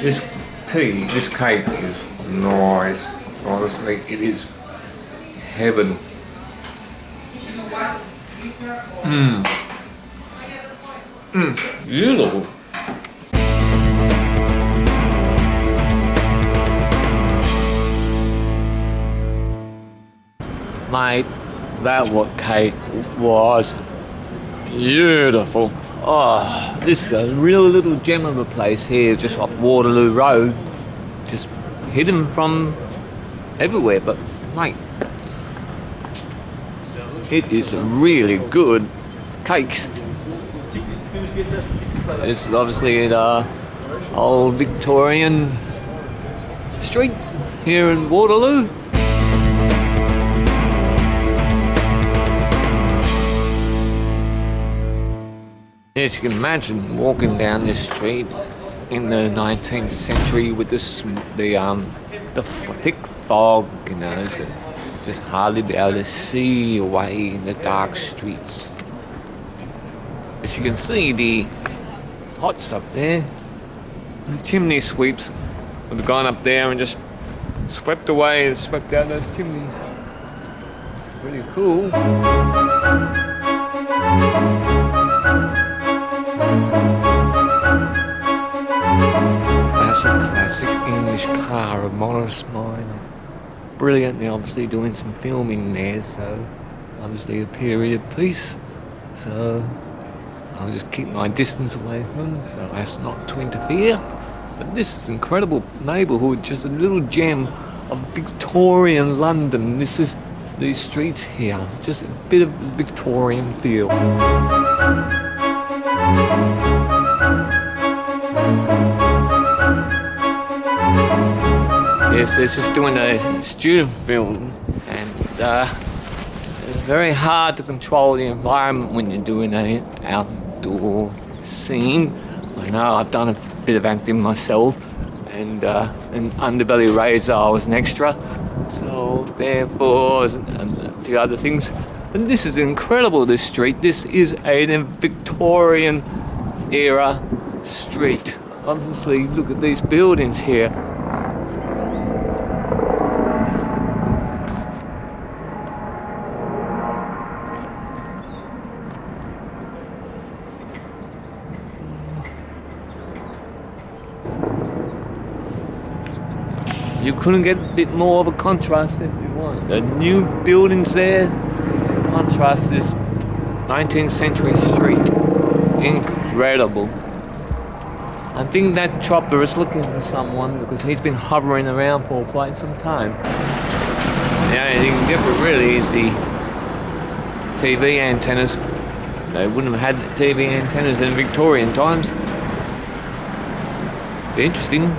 This this cake is nice. Honestly, it is heaven. Beautiful. Mate, that what cake was beautiful. Oh, this is a real little gem of a place here, just off Waterloo Road. Just hidden from everywhere, but mate, it is really good cakes. This is obviously at old Victorian Street here in Waterloo. As you can imagine, walking down this street in the 19th century with the thick fog, you know, to just hardly be able to see away in the dark streets. As you can see, the pots up there, the chimney sweeps would have gone up there and just swept away and swept out those chimneys. Pretty cool. That's a classic English car, a Morris Minor. Brilliant, they're obviously doing some filming there, so obviously a period piece. So I'll just keep my distance away from them so as not to interfere. But this is an incredible neighbourhood, just a little gem of Victorian London. This is these streets here, just a bit of Victorian feel. Yes, they're just doing a student film, and it's very hard to control the environment when you're doing an outdoor scene. I know I've done a bit of acting myself, and in Underbelly Razor I was an extra, so therefore and a few other things. And this is incredible, this street. This is a Victorian era street. Obviously, look at these buildings here. You couldn't get a bit more of a contrast if you want. The new buildings there, in contrast this 19th century street. Incredible. I think that chopper is looking for someone because he's been hovering around for quite some time. The only thing different really is the TV antennas. They wouldn't have had TV antennas in Victorian times. Be interesting.